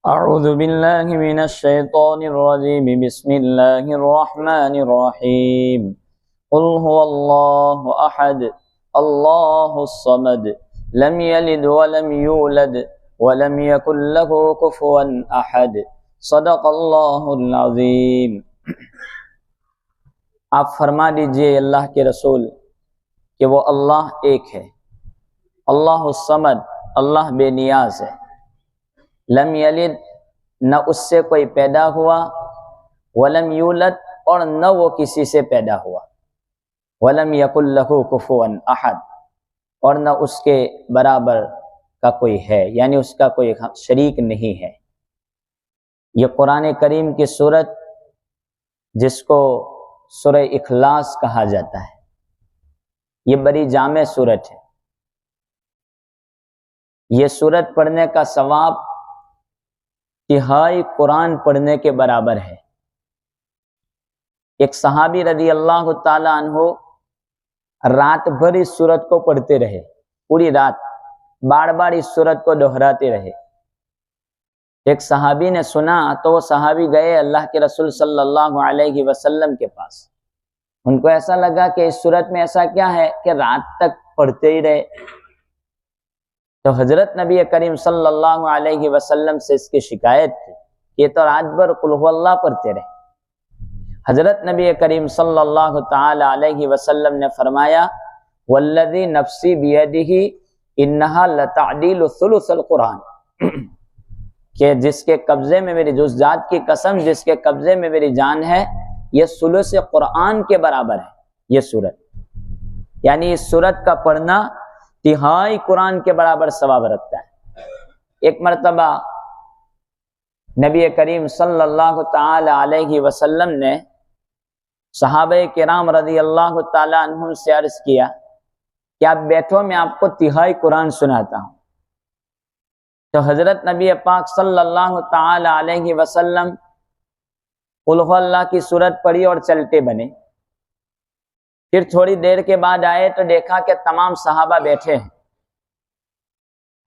أعوذ بالله من الشيطان الرجيم بسم الله الرحمن الرحيم قل هو الله أحد الله الصمد لم يلد ولم يولد ولم يكن له كفوا أحد صدق الله العظيم۔ آپ فرما دیجئے اللہ کے رسول کہ وہ اللہ ایک ہے، اللہ الصمد، اللہ بے نیاز ہے، لم یلد، نہ اس سے کوئی پیدا ہوا، ولم یولد، اور نہ وہ کسی سے پیدا ہوا، ولم یکن لہ کفوا احد، اور نہ اس کے برابر کا کوئی ہے، یعنی اس کا کوئی شریک نہیں ہے۔ یہ قرآن کریم کی سورت جس کو سورہ اخلاص کہا جاتا ہے، یہ بڑی جامع سورت ہے۔ یہ سورت پڑھنے کا ثواب تہائی قرآن پڑھنے کے برابر ہے۔ ایک صحابی رضی اللہ تعالی عنہ رات بھر اس سورت کو پڑھتے رہے، پوری رات بار بار اس سورت کو دہراتے رہے۔ ایک صحابی نے سنا تو وہ صحابی گئے اللہ کے رسول صلی اللہ علیہ وسلم کے پاس۔ ان کو ایسا لگا کہ اس سورت میں ایسا کیا ہے کہ رات تک پڑھتے ہی رہے۔ تو حضرت نبی کریم صلی اللہ علیہ وسلم سے اس کی شکایت کی کہ یہ تو رات بھر قل هو اللہ پڑھتے رہے۔ حضرت نبی کریم صلی اللہ تعالی علیہ وسلم نے فرمایا والذی نفسی بیدہ انہا لتعدیل ثلث القرآن، کہ جس کے قبضے میں میری، جس ذات کی قسم جس کے قبضے میں میری جان ہے، یہ ثلث قرآن کے برابر ہے۔ یہ سورت، یعنی اس سورت کا پڑھنا تہائی قرآن کے برابر ثواب رکھتا ہے۔ ایک مرتبہ نبی کریم صلی اللہ تعالی علیہ وسلم نے صحابہ کرام رضی اللہ تعالی عنہم سے عرض کیا کہ آپ بیٹھو، میں آپ کو تہائی قرآن سناتا ہوں۔ تو حضرت نبی پاک صلی اللہ تعالی علیہ وسلم قل هو اللہ کی سورت پڑھی اور چلتے بنے۔ پھر تھوڑی دیر کے بعد آئے تو دیکھا کہ تمام صحابہ بیٹھے ہیں۔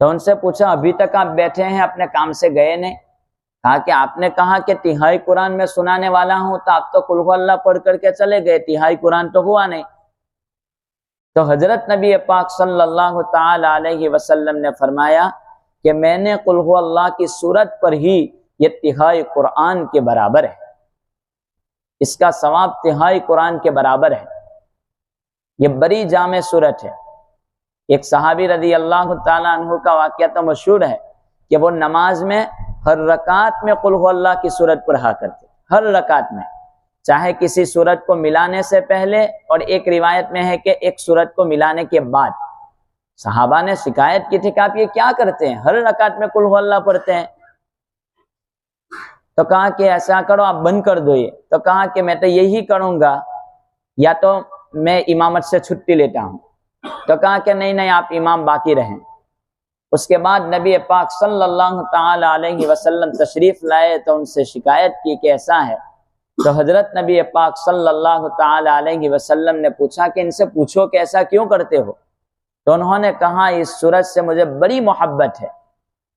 تو ان سے پوچھا ابھی تک آپ بیٹھے ہیں، اپنے کام سے گئے نہیں؟ کہا کہ آپ نے کہا کہ تہائی قرآن میں سنانے والا ہوں، تو آپ تو قل هو اللہ پڑھ کر کے چلے گئے، تہائی قرآن تو ہوا نہیں۔ تو حضرت نبی پاک صلی اللہ تعالی علیہ وسلم نے فرمایا کہ میں نے قل هو اللہ کی سورت پر ہی یہ تہائی قرآن کے برابر ہے، اس کا ثواب تہائی قرآن کے برابر ہے۔ یہ بڑی جامع سورت ہے۔ ایک صحابی رضی اللہ تعالیٰ عنہ کا واقعہ تو مشہور ہے کہ وہ نماز میں ہر رکعت میں قل هو اللہ کی سورت پڑھا کرتے، ہر رکعت میں، چاہے کسی سورت کو ملانے سے پہلے، اور ایک روایت میں ہے کہ ایک سورت کو ملانے کے بعد۔ صحابہ نے شکایت کی تھی کہ آپ یہ کیا کرتے ہیں، ہر رکعت میں قل هو اللہ پڑھتے ہیں؟ تو کہا کہ ایسا کرو، آپ بند کر دو یہ۔ تو کہا کہ میں تو یہی کروں گا، یا تو میں امامت سے چھٹی لیتا ہوں۔ تو کہا کہ نہیں، آپ امام باقی رہیں۔ اس کے بعد نبی پاک صلی اللہ تعالی علیہ وسلم تشریف لائے تو ان سے شکایت کی کہ ایسا ہے۔ تو حضرت نبی پاک صلی اللہ تعالی علیہ وسلم نے پوچھا کہ ان سے پوچھو کہ ایسا کیوں کرتے ہو؟ تو انہوں نے کہا اس سورت سے مجھے بڑی محبت ہے۔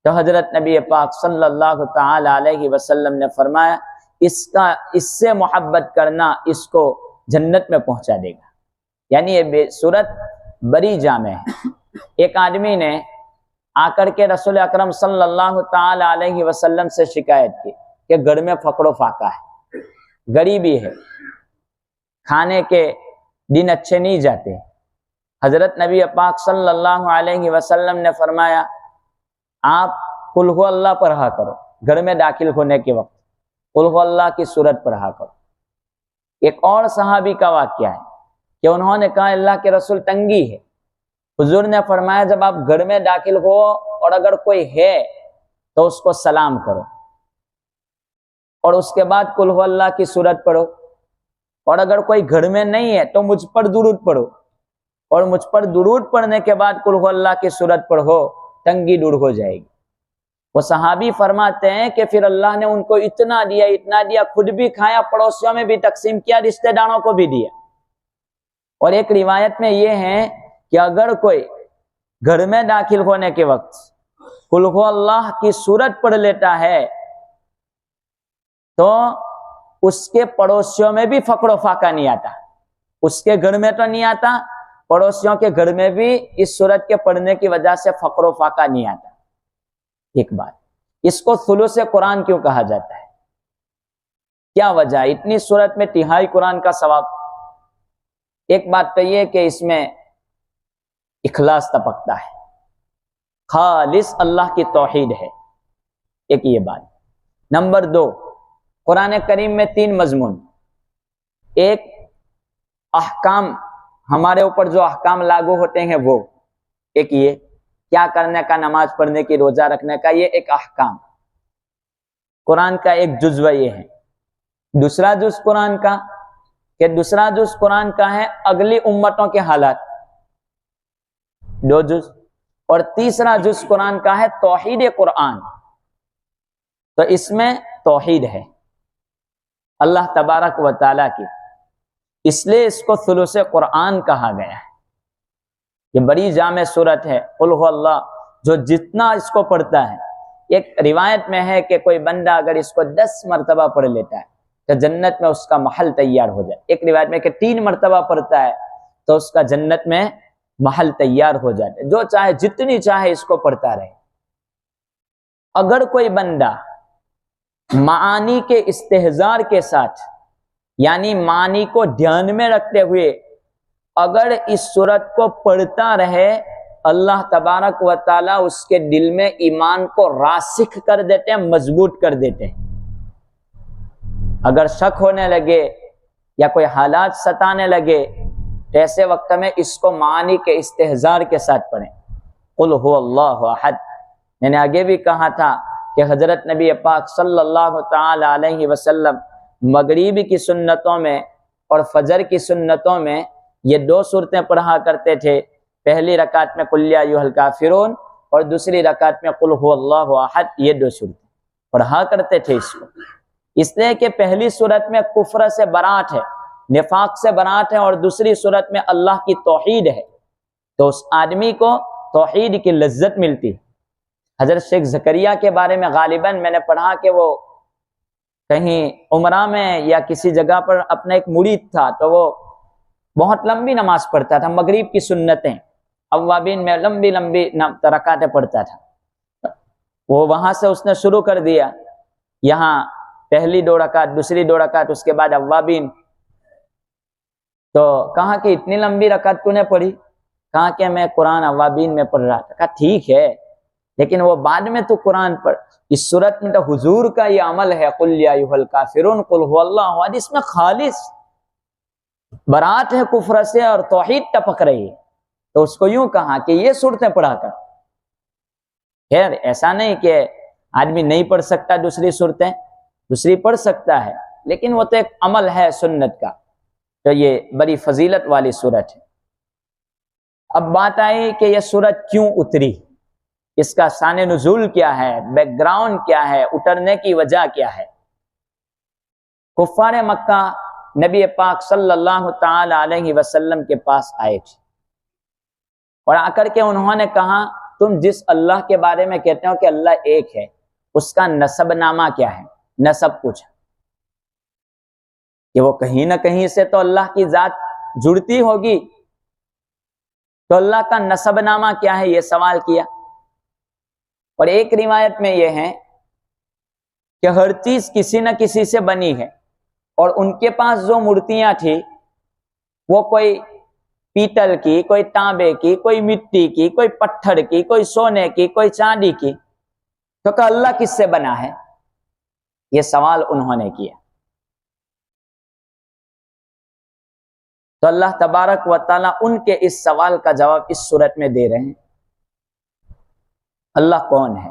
تو حضرت نبی پاک صلی اللہ تعالی علیہ وسلم نے فرمایا اس سے محبت کرنا اس کو جنت میں پہنچا دے گا، یعنی یہ سورت بڑی جامع ہے۔ ایک آدمی نے آ کر کے رسول اکرم صلی اللہ تعالی علیہ وسلم سے شکایت کی کہ گھر میں فقر و فاقہ ہے، غریبی ہے، کھانے کے دن اچھے نہیں جاتے۔ حضرت نبی پاک صلی اللہ علیہ وسلم نے فرمایا آپ قل هو اللہ پڑھا کرو، گھر میں داخل ہونے کے وقت قل هو اللہ کی سورت پڑھا کرو۔ ایک اور صحابی کا واقعہ ہے کہ انہوں نے کہا اللہ کے رسول تنگی ہے۔ حضور نے فرمایا جب آپ گھر میں داخل ہو اور اگر کوئی ہے تو اس کو سلام کرو، اور اس کے بعد قل هو اللہ کی سورت پڑھو، اور اگر کوئی گھر میں نہیں ہے تو مجھ پر درود پڑھو، اور مجھ پر درود پڑھنے کے بعد قل هو اللہ کی سورت پڑھو، تنگی دور ہو جائے گی۔ وہ صحابی فرماتے ہیں کہ پھر اللہ نے ان کو اتنا دیا، خود بھی کھایا، پڑوسیوں میں بھی تقسیم کیا، رشتہ داروں کو بھی دیا۔ اور ایک روایت میں یہ ہے کہ اگر کوئی گھر میں داخل ہونے کے وقت قل هو اللہ کی سورت پڑھ لیتا ہے تو اس کے پڑوسیوں میں بھی فقر و فاقہ نہیں آتا، اس کے گھر میں تو نہیں آتا، پڑوسیوں کے گھر میں بھی اس سورت کے پڑھنے کی وجہ سے فقر و فاقہ نہیں آتا۔ ایک بات، اس کو ثلث قرآن کیوں کہا جاتا ہے؟ کیا وجہ؟ اتنی سورت میں تہائی قرآن کا ثواب۔ ایک بات تو یہ کہ اس میں اخلاص ٹپکتا ہے، خالص اللہ کی توحید ہے، ایک یہ بات۔ نمبر 2، قرآن کریم میں 3 مضمون، ایک احکام، ہمارے اوپر جو احکام لاگو ہوتے ہیں وہ، ایک یہ کیا کرنے کا، نماز پڑھنے کی، روزہ رکھنے کا، یہ ایک احکام قرآن کا ایک جزو یہ ہے۔ دوسرا جز قرآن کا، کہ دوسرا جز قرآن کا ہے اگلی امتوں کے حالات، 2 جز، اور تیسرا جز قرآن کا ہے توحید قرآن، تو اس میں توحید ہے اللہ تبارک و تعالیٰ کی، اس لیے اس کو ثلث قرآن کہا گیا ہے۔ یہ بڑی جامع سورت ہے، قل هو اللہ، جو جتنا اس کو پڑھتا ہے، ایک روایت میں ہے کہ کوئی بندہ اگر اس کو 10 مرتبہ پڑھ لیتا ہے تو جنت میں اس کا محل تیار ہو جائے، ایک روایت میں کہ 3 مرتبہ پڑھتا ہے تو اس کا جنت میں محل تیار ہو جاتا ہے، جو چاہے جتنی چاہے اس کو پڑھتا رہے۔ اگر کوئی بندہ معانی کے استحضار کے ساتھ، یعنی معنی کو دھیان میں رکھتے ہوئے اگر اس سورت کو پڑھتا رہے، اللہ تبارک و تعالیٰ اس کے دل میں ایمان کو راسخ کر دیتے ہیں، مضبوط کر دیتے ہیں۔ اگر شک ہونے لگے یا کوئی حالات ستانے لگے تو ایسے وقت میں اس کو معانی کے استحضار کے ساتھ پڑھیں۔ قل هو اللہ احد، میں نے آگے بھی کہا تھا کہ حضرت نبی پاک صلی اللہ تعالی علیہ وسلم مغرب کی سنتوں میں اور فجر کی سنتوں میں یہ 2 صورتیں پڑھا کرتے تھے، پہلی رکعت میں قل یا ایھا الکافرون اور دوسری رکعت میں قل هو اللہ احد، یہ 2 صورتیں پڑھا کرتے تھے اس کو، اس لیے کہ پہلی صورت میں کفر سے برات ہے، نفاق سے برات ہے، اور دوسری صورت میں اللہ کی توحید ہے، تو اس آدمی کو توحید کی لذت ملتی۔ حضرت شیخ زکریا کے بارے میں غالباً میں نے پڑھا کہ وہ کہیں عمرہ میں یا کسی جگہ پر اپنا ایک مرید تھا، تو وہ بہت لمبی نماز پڑھتا تھا، مغرب کی سنتیں اوابین میں لمبی لمبی رکعتیں پڑھتا تھا۔ وہ وہاں سے اس نے شروع کر دیا، یہاں پہلی 2 رکعت، دوسری 2 رکعت، اس کے بعد اوابین۔ تو کہا کہ اتنی لمبی رکعت تو نے پڑھی؟ کہا کہ میں قرآن اوابین میں پڑھ رہا تھا۔ کہا ٹھیک ہے، لیکن وہ بعد میں تو قرآن پڑھ، اس صورت میں تو حضور کا یہ عمل ہے، قل یا ایھا الکافرون قل هو اللہ احد، اس میں خالص برات ہے کفر سے اور توحید ٹپک رہی ہے، تو اس کو یوں کہا کہ یہ صورتیں پڑھا کر۔ خیر ایسا نہیں کہ آدمی نہیں پڑھ سکتا دوسری صورتیں، دوسری پڑھ سکتا ہے، لیکن وہ تو ایک عمل ہے سنت کا، تو یہ بڑی فضیلت والی صورت ہے۔ اب بات آئی کہ یہ صورت کیوں اتری، اس کا شان نزول کیا ہے، بیک گراؤنڈ کیا ہے، اترنے کی وجہ کیا ہے۔ کفار مکہ نبی پاک صلی اللہ تعالی علیہ وسلم کے پاس آئے تھے اور آ کر کے انہوں نے کہا تم جس اللہ کے بارے میں کہتے ہو کہ اللہ ایک ہے، اس کا نسب نامہ کیا ہے، نسب پوچھا کہ وہ کہیں نہ کہیں سے تو اللہ کی ذات جڑتی ہوگی، تو اللہ کا نسب نامہ کیا ہے، یہ سوال کیا۔ اور ایک روایت میں یہ ہے کہ ہر چیز کسی نہ کسی سے بنی ہے، اور ان کے پاس جو مورتیاں تھی وہ کوئی پیتل کی، کوئی تانبے کی، کوئی مٹی کی، کوئی پتھر کی، کوئی سونے کی، کوئی چاندی کی، تو کہ اللہ کس سے بنا ہے، یہ سوال انہوں نے کیا۔ تو اللہ تبارک و تعالیٰ ان کے اس سوال کا جواب اس صورت میں دے رہے ہیں۔ اللہ کون ہے؟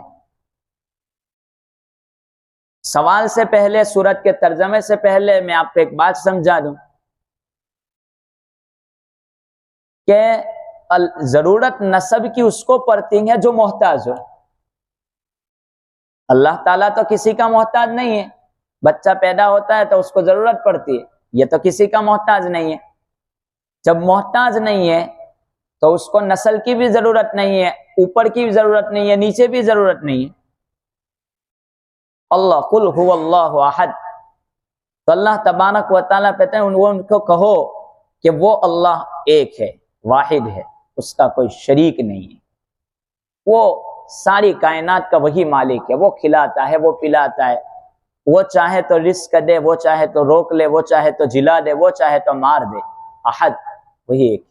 سوال سے پہلے، سورت کے ترجمے سے پہلے میں آپ کو ایک بات سمجھا دوں کہ ضرورت نسب کی اس کو پڑتی ہے جو محتاج ہو۔ اللہ تعالیٰ تو کسی کا محتاج نہیں ہے، بچہ پیدا ہوتا ہے تو اس کو ضرورت پڑتی ہے، یہ تو کسی کا محتاج نہیں ہے۔ جب محتاج نہیں ہے تو اس کو نسل کی بھی ضرورت نہیں ہے، اوپر کی بھی ضرورت نہیں ہے، نیچے بھی ضرورت نہیں ہے۔ اللہ قل هو اللہ احد، تو اللہ تبارک و تعالیٰ کہتے ہیں ان کو کہو کہ وہ اللہ ایک ہے، واحد ہے، اس کا کوئی شریک نہیں ہے، وہ ساری کائنات کا وہی مالک ہے، وہ کھلاتا ہے، وہ پلاتا ہے، وہ چاہے تو رزق دے، وہ چاہے تو روک لے، وہ چاہے تو جلا دے، وہ چاہے تو مار دے، احد وہی ایک۔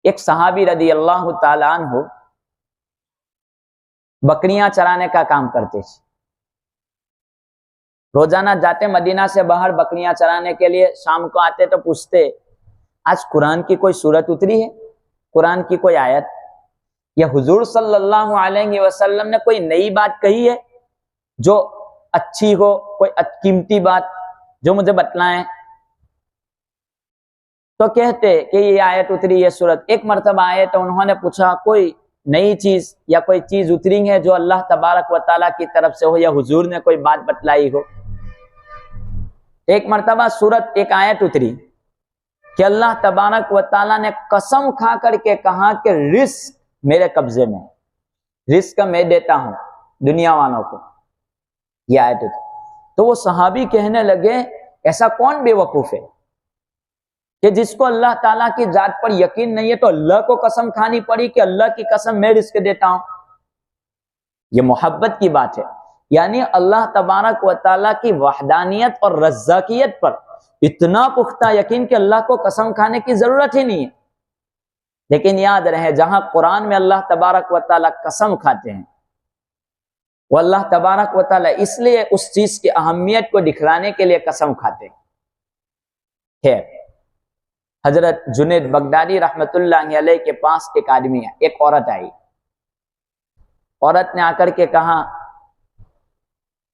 ایک صحابی رضی اللہ تعالیٰ عنہ بکریاں چرانے کا کام کرتے تھے، روزانہ جاتے مدینہ سے باہر بکریاں چرانے کے لیے، شام کو آتے تو پوچھتے آج قرآن کی کوئی سورت اتری ہے، قرآن کی کوئی آیت، یا حضور صلی اللہ علیہ وسلم نے کوئی نئی بات کہی ہے جو اچھی ہو، کوئی قیمتی بات جو مجھے بتلائیں؟ تو کہتے کہ یہ آیت اتری، یہ سورت۔ ایک مرتبہ آئے تو انہوں نے پوچھا کوئی نئی چیز یا کوئی چیز اتری ہے جو اللہ تبارک و تعالیٰ کی طرف سے ہو یا حضور نے کوئی بات بتلائی ہو؟ ایک مرتبہ سورت ایک آیت اتری کہ اللہ تبارک و تعالیٰ نے قسم کھا کر کے کہا کہ رزق میرے قبضے میں، رزق میں دیتا ہوں دنیا والوں کو، یہ آیت اتری۔ تو وہ صحابی کہنے لگے ایسا کون بے وقوف ہے کہ جس کو اللہ تعالیٰ کی ذات پر یقین نہیں ہے تو اللہ کو قسم کھانی پڑی کہ اللہ کی قسم میں رزق دیتا ہوں؟ یہ محبت کی بات ہے، یعنی اللہ تبارک و تعالیٰ کی وحدانیت اور رزاقیت پر اتنا پختہ یقین کہ اللہ کو قسم کھانے کی ضرورت ہی نہیں ہے۔ لیکن یاد رہے جہاں قرآن میں اللہ تبارک و تعالیٰ قسم کھاتے ہیں، وہ اللہ تبارک و تعالیٰ اس لیے اس چیز کی اہمیت کو دکھلانے کے لیے قسم کھاتے ہیں۔ حضرت جنید بغدادی رحمت اللہ علیہ کے پاس ایک آدمی ہے، ایک عورت آئی، عورت نے آ کر کے کہا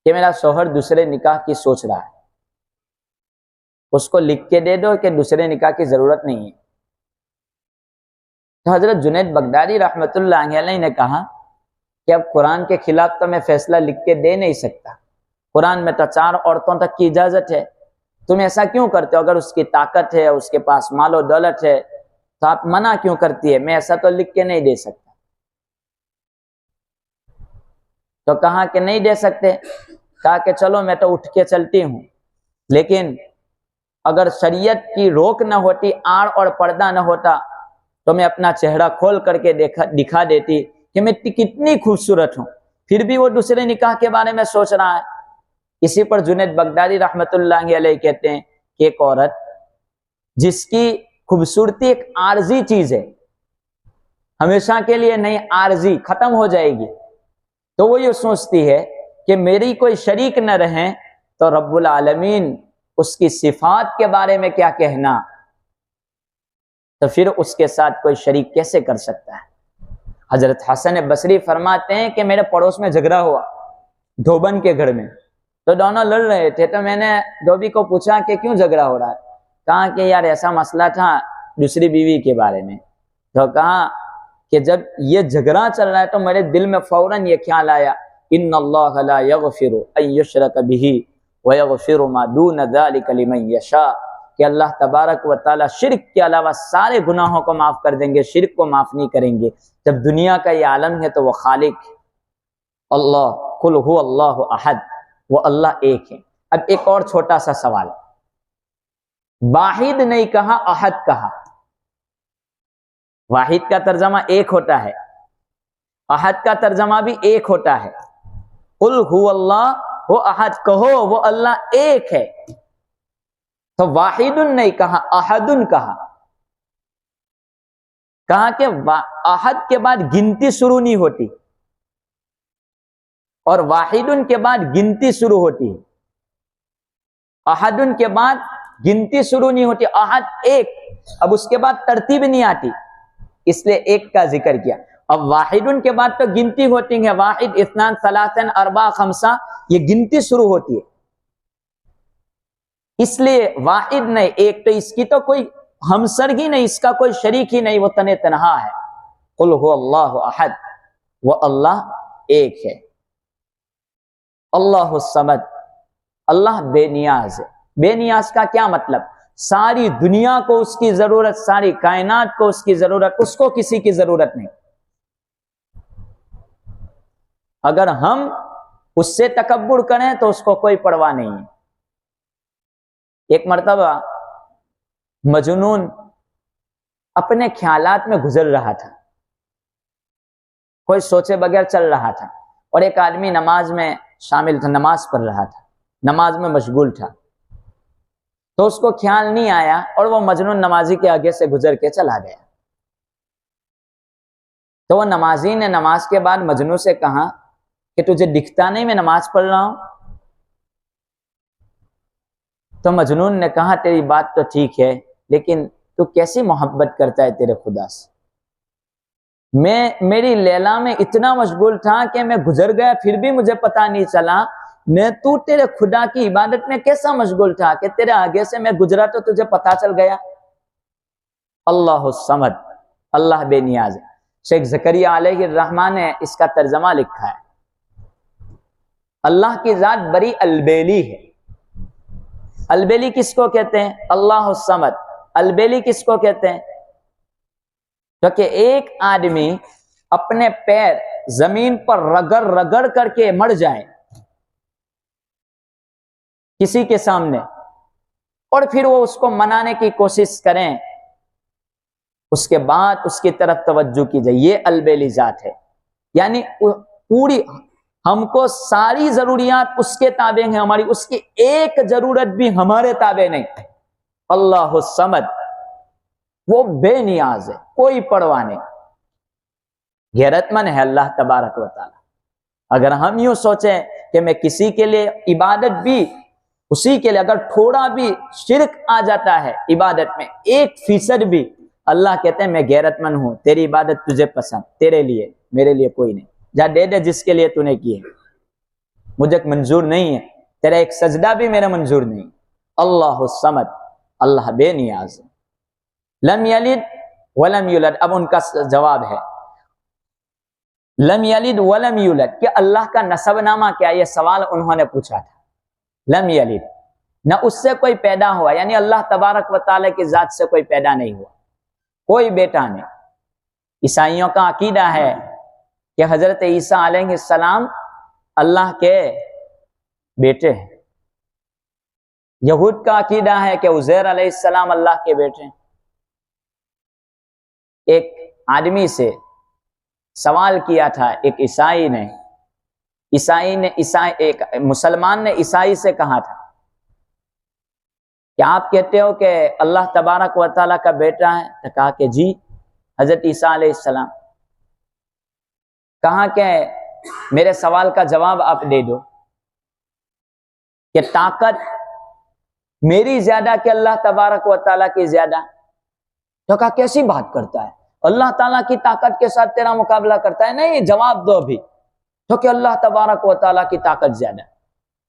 کہ میرا شوہر دوسرے نکاح کی سوچ رہا ہے، اس کو لکھ کے دے دو کہ دوسرے نکاح کی ضرورت نہیں ہے۔ تو حضرت جنید بغدادی رحمت اللہ علیہ نے کہا کہ اب قرآن کے خلاف تو میں فیصلہ لکھ کے دے نہیں سکتا، قرآن میں تو 4 عورتوں تک کی اجازت ہے، تم ایسا کیوں کرتے ہو؟ اگر اس کی طاقت ہے، اس کے پاس مال و دولت ہے تو آپ منع کیوں کرتی ہے؟ میں ایسا تو لکھ کے نہیں دے سکتا۔ تو کہا کہ نہیں دے سکتے، کہا کہ چلو میں تو اٹھ کے چلتی ہوں، لیکن اگر شریعت کی روک نہ ہوتی، آڑ اور پردہ نہ ہوتا تو میں اپنا چہرہ کھول کر کے دکھا دیتی کہ میں کتنی خوبصورت ہوں، پھر بھی وہ دوسرے نکاح کے بارے میں سوچ رہا ہے۔ اسی پر جنید بغدادی رحمت اللہ علیہ کہتے ہیں کہ ایک عورت جس کی خوبصورتی ایک عارضی چیز ہے، ہمیشہ کے لیے نہیں، عارضی ختم ہو جائے گی، تو وہ یہ سوچتی ہے کہ میری کوئی شریک نہ رہیں تو رب العالمین اس کی صفات کے بارے میں کیا کہنا، تو پھر اس کے ساتھ کوئی شریک کیسے کر سکتا ہے۔ حضرت حسن بصری فرماتے ہیں کہ میرے پڑوس میں جھگڑا ہوا دھوبن کے گھر میں، تو دونوں لڑ رہے تھے، تو میں نے دھوبی کو پوچھا کہ کیوں جھگڑا ہو رہا ہے؟ کہا کہ یار ایسا مسئلہ تھا دوسری بیوی کے بارے میں۔ تو کہا کہ جب یہ جھگڑا چل رہا ہے تو میرے دل میں فوراً یہ خیال آیا ان اللہ لا یغفر ان یشرک بہ ویغفر ما دون ذلک لمن یشاء، کہ اللہ تبارک و تعالیٰ شرک کے علاوہ سارے گناہوں کو معاف کر دیں گے، شرک کو معاف نہیں کریں گے۔ جب دنیا کا یہ عالم ہے تو وہ خالق اللہ، قل هو اللہ احد، وہ اللہ ایک ہے۔ اب ایک اور چھوٹا سا سوال، واحد نہیں کہا، احد کہا۔ واحد کا ترجمہ ایک ہوتا ہے، احد کا ترجمہ بھی ایک ہوتا ہے۔ قل هو اللہ وہ احد، کہو وہ اللہ ایک ہے، تو واحد نہیں کہا، احد کہا۔ کہا کہ احد کے بعد گنتی شروع نہیں ہوتی اور واحد کے بعد گنتی شروع ہوتی ہے، احد کے بعد گنتی شروع نہیں ہوتی، احد ایک، اب اس کے بعد ترتیب نہیں آتی، اس لیے ایک کا ذکر کیا۔ اب واحد کے بعد تو گنتی ہوتی ہے، واحد، اثنان، ثلاثن، اربع، خمسہ، یہ گنتی شروع ہوتی ہے، اس لیے واحد نہیں ایک، تو اس کی تو کوئی ہمسر ہی نہیں، اس کا کوئی شریک ہی نہیں، وہ تنہا ہے۔ قل هو اللہ احد، وہ اللہ ایک ہے۔ اللہ الصمد، اللہ بے نیاز ہے۔ بے نیاز کا کیا مطلب؟ ساری دنیا کو اس کی ضرورت، ساری کائنات کو اس کی ضرورت، اس کو کسی کی ضرورت نہیں۔ اگر ہم اس سے تکبر کریں تو اس کو کوئی پرواہ نہیں ہے. ایک مرتبہ مجنون اپنے خیالات میں گزر رہا تھا، کوئی سوچے بغیر چل رہا تھا، اور ایک آدمی نماز میں شامل تھا، نماز پڑھ رہا تھا، نماز میں مشغول تھا. تو اس کو خیال نہیں آیا اور وہ مجنون نمازی کے آگے سے گزر کے چلا گیا. تو وہ نمازی نے نماز کے بعد مجنون سے کہا کہ تجھے دکھتا نہیں میں نماز پڑھ رہا ہوں؟ تو مجنون نے کہا تیری بات تو ٹھیک ہے، لیکن تو کیسی محبت کرتا ہے تیرے خدا سے؟ میری لیلا میں اتنا مشغول تھا کہ میں گزر گیا پھر بھی مجھے پتا نہیں چلا. تو تیرے خدا کی عبادت میں کیسا مشغول تھا کہ تیرے آگے سے میں گزرا تو تجھے پتا چل گیا. اللہ الصمد، اللہ بے نیاز ہے. شیخ زکریا علیہ الرحمن نے اس کا ترجمہ لکھا ہے، اللہ کی ذات بڑی البیلی ہے. البیلی کس کو کہتے ہیں؟ اللہ الصمد. البیلی کس کو کہتے ہیں؟ کیونکہ ایک آدمی اپنے پیر زمین پر رگڑ رگڑ کر کے مر جائے کسی کے سامنے، اور پھر وہ اس کو منانے کی کوشش کریں، اس کے بعد اس کی طرف توجہ کی جائے، یہ البیلی ذات ہے. یعنی پوری ہم کو ساری ضروریات اس کے تابع ہیں، ہماری اس کی ایک ضرورت بھی ہمارے تابع نہیں. اللہ الصمد، وہ بے نیاز ہے، کوئی پرواہ نہیں. غیرت مند ہے اللہ تبارک و تعالی. اگر ہم یوں سوچیں کہ میں کسی کے لیے عبادت بھی، اسی کے لیے اگر تھوڑا بھی شرک آ جاتا ہے عبادت میں 1% بھی، اللہ کہتے ہیں میں غیرت مند ہوں، تیری عبادت تجھے پسند، تیرے لیے، میرے لیے کوئی نہیں. جا دے دے جس کے لیے تو نے کی ہے، مجھے منظور نہیں ہے، تیرا ایک سجدہ بھی میرا منظور نہیں. اللہ الصمد، اللہ بے نیاز ہے. لم یلد ولم یولد، اب ان کا جواب ہے لم یلد ولم یولد کہ اللہ کا نسب نامہ کیا؟ یہ سوال انہوں نے پوچھا تھا. لم یلد، نہ اس سے کوئی پیدا ہوا، یعنی اللہ تبارک و تعالی کی ذات سے کوئی پیدا نہیں ہوا، کوئی بیٹا نہیں. عیسائیوں کا عقیدہ ہے کہ حضرت عیسیٰ علیہ السلام اللہ کے بیٹے ہیں. یہود کا عقیدہ ہے کہ عزیر علیہ السلام اللہ کے بیٹے ہیں. ایک آدمی سے سوال کیا تھا ایک ایک مسلمان نے عیسائی سے کہا تھا کہ آپ کہتے ہو کہ اللہ تبارک و تعالیٰ کا بیٹا ہے؟ تو کہا کہ جی حضرت عیسیٰ علیہ السلام. کہا کہ میرے سوال کا جواب آپ دے دو کہ طاقت میری زیادہ کہ اللہ تبارک و تعالیٰ کی زیادہ؟ تو کہا کیسی بات کرتا ہے، اللہ تعالیٰ کی طاقت کے ساتھ تیرا مقابلہ کرتا ہے؟ نہیں، جواب دو ابھی. تو کہ اللہ تبارک و تعالیٰ کی طاقت زیادہ.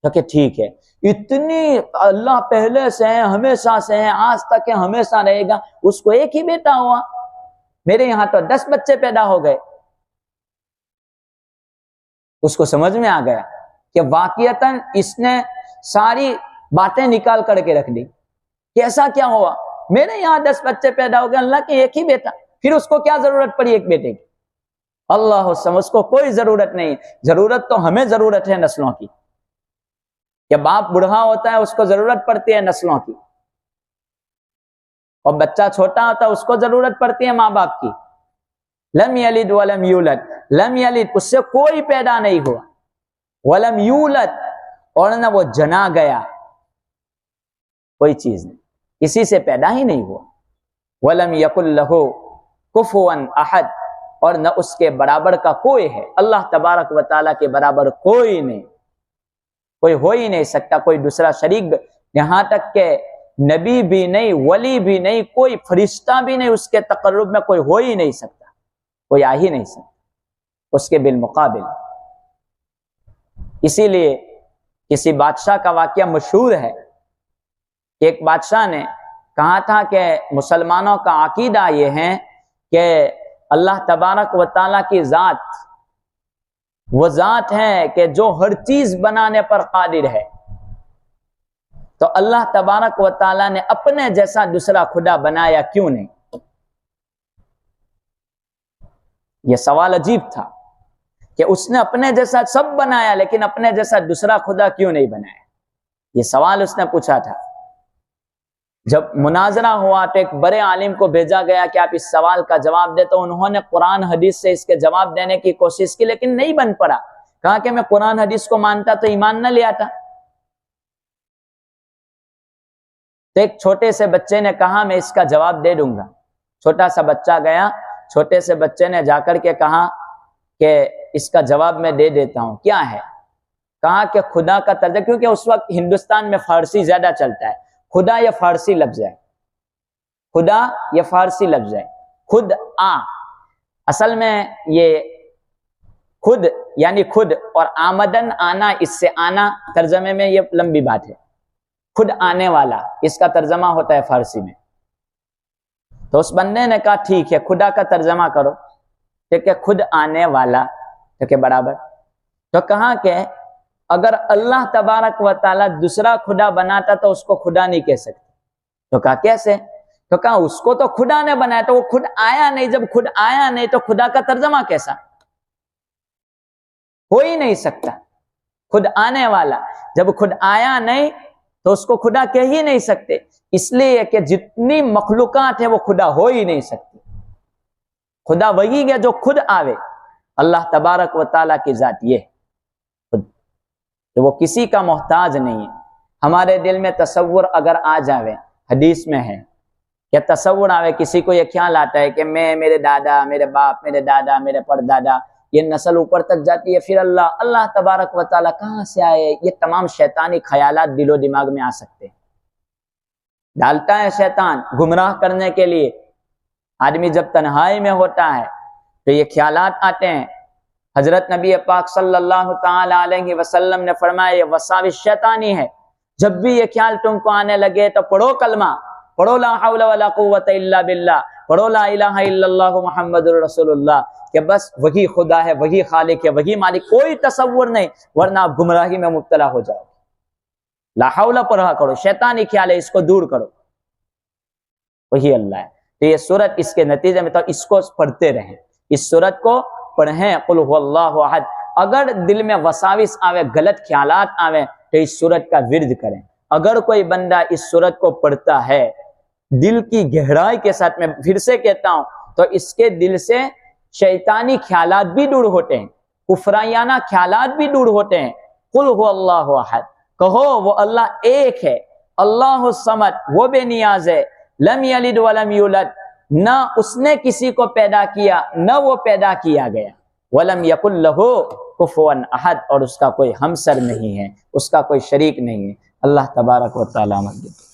تو کہ ٹھیک ہے، اتنی اللہ پہلے سے ہیں، ہمیشہ سے ہیں، آج تک ہے، ہمیشہ رہے گا، اس کو ایک ہی بیٹا ہوا، میرے یہاں تو 10 بچے پیدا ہو گئے. اس کو سمجھ میں آ گیا کہ واقعتاً اس نے ساری باتیں نکال کر کے رکھ دی کہ ایسا کیا ہوا، میرے یہاں 10 بچے پیدا ہو گئے، اللہ کے ایک ہی بیٹا، پھر اس کو کیا ضرورت پڑی ایک بیٹے کی؟ اللہ سمجھ، اس کو کوئی ضرورت نہیں. ضرورت تو ہمیں ضرورت ہے نسلوں کی، کہ باپ بوڑھا ہوتا ہے اس کو ضرورت پڑتی ہے نسلوں کی، اور بچہ چھوٹا ہوتا ہے اس کو ضرورت پڑتی ہے ماں باپ کی. لم یلد ولم یولد، لم یلد اس سے کوئی پیدا نہیں ہوا، ولم یولد اور نہ وہ جنا گیا، کوئی چیز نہیں، کسی سے پیدا ہی نہیں ہوا. ولم یکن لہ کفوا احد اور نہ اس کے برابر کا کوئی ہے. اللہ تبارک و تعالیٰ کے برابر کوئی نہیں، کوئی ہو ہی نہیں سکتا، کوئی دوسرا شریک، یہاں تک کہ نبی بھی نہیں، ولی بھی نہیں، کوئی فرشتہ بھی نہیں، اس کے تقرب میں کوئی ہو ہی نہیں سکتا، کوئی آ ہی نہیں سکتا اس کے بالمقابل. اسی لیے کسی بادشاہ کا واقعہ مشہور ہے کہ ایک بادشاہ نے کہا تھا کہ مسلمانوں کا عقیدہ یہ ہے کہ اللہ تبارک و تعالیٰ کی ذات وہ ذات ہے کہ جو ہر چیز بنانے پر قادر ہے. تو اللہ تبارک و تعالیٰ نے اپنے جیسا دوسرا خدا بنایا کیوں نہیں؟ یہ سوال عجیب تھا کہ اس نے اپنے جیسا سب بنایا لیکن اپنے جیسا دوسرا خدا کیوں نہیں بنایا؟ یہ سوال اس نے پوچھا تھا۔ جب مناظرہ ہوا تو ایک بڑے عالم کو بھیجا گیا کہ آپ اس سوال کا جواب دے، تو انہوں نے قرآن حدیث سے اس کے جواب دینے کی کوشش کی لیکن نہیں بن پڑا۔ کہا کہ میں قرآن حدیث کو مانتا تو ایمان نہ لیا تھا۔ تو ایک چھوٹے سے بچے نے کہا میں اس کا جواب دے دوں گا۔ چھوٹا سا بچہ گیا، چھوٹے سے بچے نے جا کر کے کہا کہ اس کا جواب میں دے دیتا ہوں۔ کیا ہے؟ کہا کہ خدا کا ترجمہ، کیونکہ اس وقت ہندوستان میں فارسی زیادہ چلتا ہے، خدا یہ فارسی لفظ ہے، خدا یہ فارسی لفظ ہے، خود آ، اصل میں یہ خود یعنی خود اور آمدن آنا، اس سے آنا ترجمے میں یہ لمبی بات ہے، خود آنے والا اس کا ترجمہ ہوتا ہے فارسی میں۔ تو اس بندے نے کہا ٹھیک ہے خدا کا ترجمہ کرو، ٹھیک ہے خود آنے والا، ٹھیک ہے برابر۔ تو کہا کہ اگر اللہ تبارک و تعالیٰ دوسرا خدا بناتا تو اس کو خدا نہیں کہہ سکتے۔ تو کہا کیسے؟ تو کہا اس کو تو خدا نے بنایا، تو وہ خود آیا نہیں، جب خود آیا نہیں تو خدا کا ترجمہ کیسا؟ ہو ہی نہیں سکتا۔ خود آنے والا جب خود آیا نہیں تو اس کو خدا کہہ ہی نہیں سکتے، اس لیے کہ جتنی مخلوقات ہیں وہ خدا ہو ہی نہیں سکتی۔ خدا وہی ہے جو خود آوے، اللہ تبارک و تعالیٰ کی ذات یہ خود، کہ وہ کسی کا محتاج نہیں ہے۔ ہمارے دل میں تصور اگر آ جاوے، حدیث میں ہے کہ تصور آوے، کسی کو یہ خیال آتا ہے کہ میں، میرے دادا، میرے باپ، میرے دادا، میرے پردادا، یہ نسل اوپر تک جاتی ہے، پھر اللہ تبارک و تعالیٰ کہاں سے آئے؟ یہ تمام شیطانی خیالات دل و دماغ میں آ سکتے ہیں، ڈالتا ہے شیطان گمراہ کرنے کے لیے۔ آدمی جب تنہائی میں ہوتا ہے تو یہ خیالات آتے ہیں۔ حضرت نبی پاک صلی اللہ تعالی علیہ وسلم نے فرمایا یہ وساوس شیطانی ہے، جب بھی یہ خیال تم کو آنے لگے تو پڑھو کلمہ، پڑھو لا حول ولا قوت الا باللہ، پڑھو لا الہ الا اللہ محمد رسول اللہ، کہ بس وہی خدا ہے، وہی خالق ہے، وہی مالک، کوئی تصور نہیں، ورنہ آپ گمراہی میں مبتلا ہو جاؤ۔ لا حول پڑھا کرو، شیطانی خیال ہے اس کو دور کرو، وہی اللہ ہے۔ تو یہ سورت اس کے نتیجے میں تو اس کو پڑھتے رہیں، اس سورت کو پڑھیں، قل هو اللہ احد۔ اگر دل میں وساوس آوے، غلط خیالات آوے تو اس سورت کا ورد کریں۔ اگر کوئی بندہ اس سورت کو پڑھتا ہے دل کی گہرائی کے ساتھ، میں پھر سے کہتا ہوں، تو اس کے دل سے شیطانی خیالات بھی دور ہوتے ہیں، کفرانہ خیالات بھی دور ہوتے ہیں۔ قل هو اللہ احد، کہو وہ اللہ ایک ہے، اللہ الصمد، وہ بے نیاز ہے، لم یلد ولم یولد، نہ اس نے کسی کو پیدا کیا نہ وہ پیدا کیا گیا، ولم یکن لہ کفوا احد، اور اس کا کوئی ہمسر نہیں ہے، اس کا کوئی شریک نہیں ہے۔ اللہ تبارک و تعالی مجید۔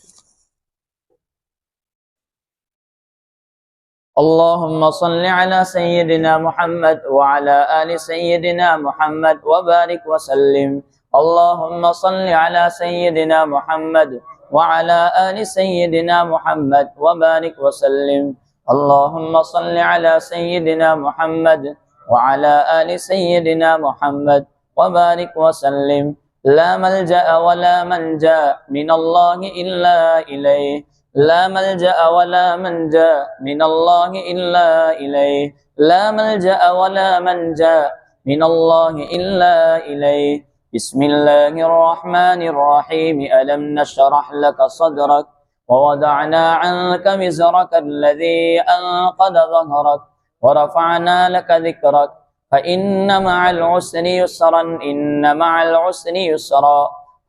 اللهم صل على سيدنا محمد وعلى آل سيدنا محمد وبارك وسلم۔ اللهم صل على سيدنا محمد وعلى آل سيدنا محمد وبارك وسلم۔ اللهم صل على سيدنا محمد وعلى آل سيدنا محمد وبارك وسلم۔ لا ملجأ ولا منجا من الله إلا إليه، لا ملجأ ولا منجا من الله إلا إليه، لا ملجأ ولا منجا من الله إلا إليه۔ بسم الله الرحمن الرحيم۔ ألم نشرح لك صدرك ووضعنا عنك وزرك الذي أنقض ظهرك ورفعنا لك ذكرك فإن مع العسر يسرا، إن مع العسر يسرا،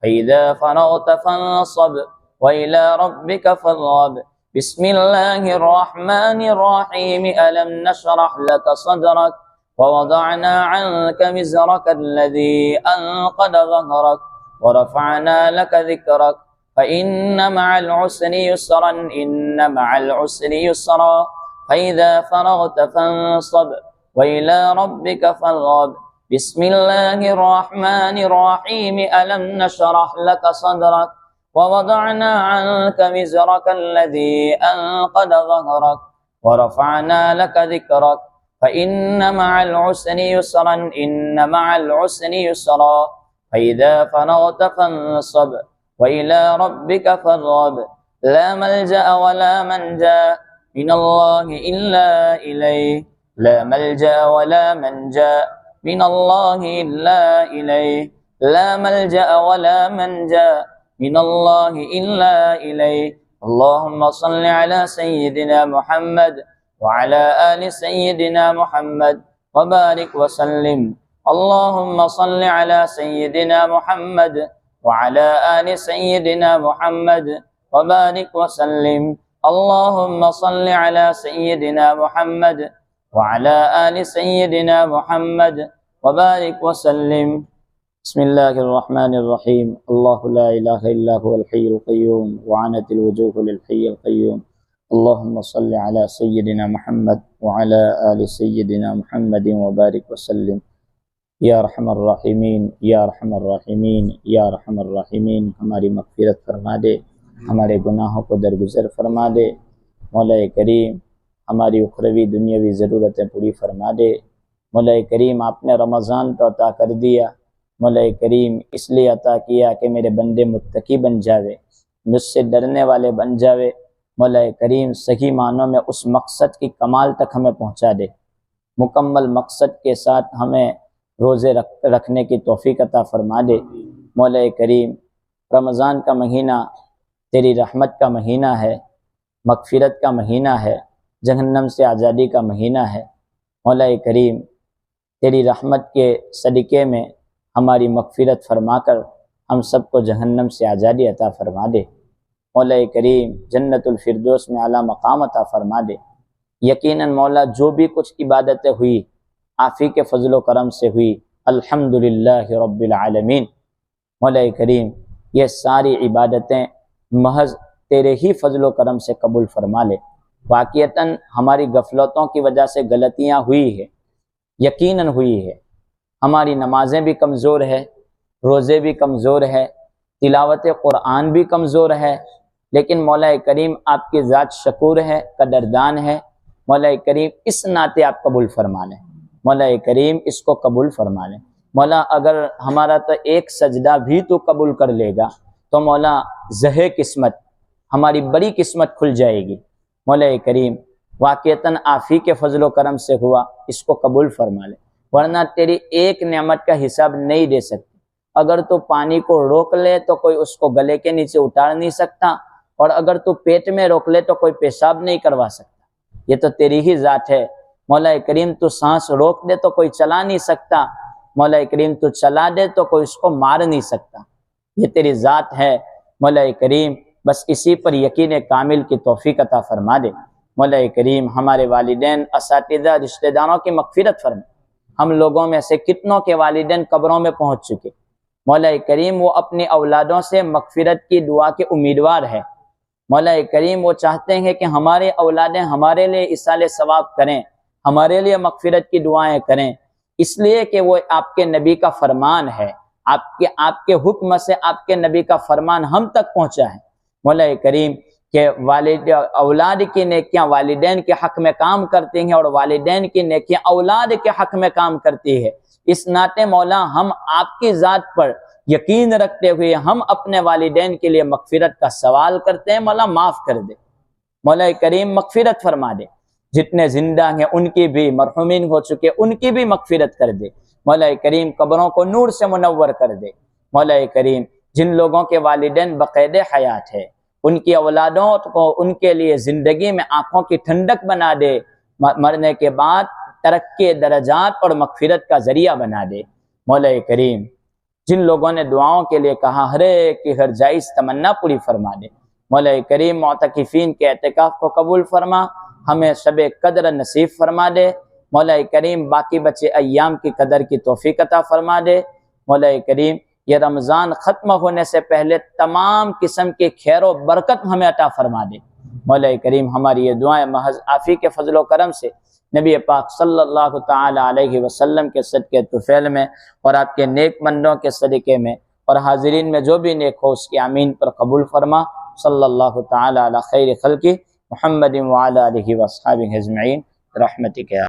فإذا فرغت فانصب وإلى ربك فارغب۔ بسم الله الرحمن الرحيم۔ ألم نشرح لك صدرك ووضعنا عنك وزرك الذي أنقض ظهرك ورفعنا لك ذكرك فإن مع العسر يسرا، إن مع العسر يسرا، فإذا فرغت فانصب وإلى ربك فارغب۔ بسم الله الرحمن الرحيم۔ ألم نشرح لك صدرك ووضعنا عنك وزرك الذي أنقض ظهرك ورفعنا لك ذكرك فإن مع العسر يسرا، إن مع العسر يسرا، فإذا فرغت فانصب وإلى ربك فارغب۔ لا ملجأ ولا منجا من الله إلا إليه، لا ملجأ ولا منجا من الله إلا إليه لا ملجأ ولا منجا من الله إلا إليه اللهم صل على سيدنا محمد وعلى آل سيدنا محمد وبارك وسلم اللهم صل على سيدنا محمد وعلى آل سيدنا محمد وبارك وسلم اللهم صل على سيدنا محمد وعلى آل سيدنا محمد وبارك وسلم بسم الله الرحمن الرحيم الله لا إله إلا هو الحي القيوم وعنت الوجوه للحي القيوم اللهم صل على سيدنا محمد وعلى آل سيدنا محمد وبارك وسلم یا ارحم الراحمین یا ارحم الراحمین یا ارحم الراحمین ہماری مغفرت فرما دے، ہمارے گناہوں کو درگزر فرما دے، مولا کریم ہماری اخروی دنیاوی ضرورتیں پوری فرما دے۔ مولا کریم آپ نے رمضان تو عطا کر دیا، مولا کریم اس لیے عطا کیا کہ میرے بندے متقی بن جاوے، مجھ سے ڈرنے والے بن جاوے۔ مولا کریم صحیح معنوں میں اس مقصد کی کمال تک ہمیں پہنچا دے، مکمل مقصد کے ساتھ ہمیں روزے رکھنے کی توفیق عطا فرما دے۔ مولا کریم رمضان کا مہینہ تیری رحمت کا مہینہ ہے، مغفرت کا مہینہ ہے، جہنم سے آزادی کا مہینہ ہے۔ مولا کریم تیری رحمت کے صدقے میں ہماری مغفرت فرما کر ہم سب کو جہنم سے آزادی عطا فرما دے۔ مولا کریم جنت الفردوس میں اعلیٰ مقام عطا فرما دے۔ یقیناً مولا جو بھی کچھ عبادتیں ہوئی آپ ہی کے فضل و کرم سے ہوئی، الحمدللہ رب العالمین۔ مولا کریم یہ ساری عبادتیں محض تیرے ہی فضل و کرم سے قبول فرما لے۔ واقعتاً ہماری غفلتوں کی وجہ سے غلطیاں ہوئی ہے، یقیناً ہوئی ہے، ہماری نمازیں بھی کمزور ہے، روزے بھی کمزور ہے، تلاوت قرآن بھی کمزور ہے، لیکن مولا کریم آپ کی ذات شکور ہے، قدردان ہے۔ مولا کریم اس ناطے آپ قبول فرما لیں، مولا کریم اس کو قبول فرما لیں۔ مولا اگر ہمارا تو ایک سجدہ بھی تو قبول کر لے گا تو مولا زہے قسمت ہماری بڑی قسمت کھل جائے گی۔ مولا کریم واقعتاً آپ ہی کے فضل و کرم سے ہوا، اس کو قبول فرما لے، ورنہ تیری ایک نعمت کا حساب نہیں دے سکتی۔ اگر تو پانی کو روک لے تو کوئی اس کو گلے کے نیچے اتار نہیں سکتا، اور اگر تو پیٹ میں روک لے تو کوئی پیشاب نہیں کروا سکتا، یہ تو تیری ہی ذات ہے۔ مولا کریم تو سانس روک دے تو کوئی چلا نہیں سکتا، مولا کریم تو چلا دے تو کوئی اس کو مار نہیں سکتا، یہ تیری ذات ہے۔ مولا کریم بس اسی پر یقین کامل کی توفیق عطا فرما دے۔ مولا کریم ہمارے والدین، اساتذہ، رشتہ داروں کی مغفرت فرما۔ ہم لوگوں میں سے کتنوں کے والدین قبروں میں پہنچ چکے، مولا کریم وہ اپنی اولادوں سے مغفرت کی دعا کے امیدوار ہے۔ مولا کریم وہ چاہتے ہیں کہ ہمارے اولادیں ہمارے لیے ایصال ثواب کریں، ہمارے لیے مغفرت کی دعائیں کریں، اس لیے کہ وہ آپ کے نبی کا فرمان ہے، آپ کے حکم سے آپ کے نبی کا فرمان ہم تک پہنچا ہے۔ مولا کریم کہ اولاد کی نیکیاں والدین کے حق میں کام کرتی ہیں، اور والدین کی نیکیاں اولاد کے حق میں کام کرتی ہے۔ اس ناطے مولا ہم آپ کی ذات پر یقین رکھتے ہوئے ہم اپنے والدین کے لیے مغفرت کا سوال کرتے ہیں، مولا معاف کر دے، مولا کریم مغفرت فرما دے۔ جتنے زندہ ہیں ان کی بھی، مرحومین ہو چکے ان کی بھی مغفرت کر دے۔ مولا کریم قبروں کو نور سے منور کر دے۔ مولا کریم جن لوگوں کے والدین بقید حیات ہے ان کی اولادوں کو ان کے لیے زندگی میں آنکھوں کی ٹھنڈک بنا دے، مرنے کے بعد ترقی درجات اور مغفرت کا ذریعہ بنا دے۔ مولا کریم جن لوگوں نے دعاؤں کے لیے کہا ہر ایک کی ہر جائز تمنا پوری فرما دے۔ مولا کریم معتکفین کے اعتکاف کو قبول فرما، ہمیں شب قدر نصیب فرما دے۔ مولا کریم باقی بچے ایام کی قدر کی توفیق عطا فرما دے۔ مولا کریم یہ رمضان ختم ہونے سے پہلے تمام قسم کی خیر و برکت ہمیں عطا فرما دے۔ مولا کریم ہماری یہ دعائیں محض آپ ہی کے فضل و کرم سے نبی پاک صلی اللہ تعالی علیہ وسلم کے صدقے طفیل میں اور آپ کے نیک بندوں کے صدقے میں اور حاضرین میں جو بھی نیک ہو اس کے آمین پر قبول فرما۔ صلی اللہ تعالی علی خیر خلقہ محمد وعلی آلہ واصحابہ اجمعین برحمتک یا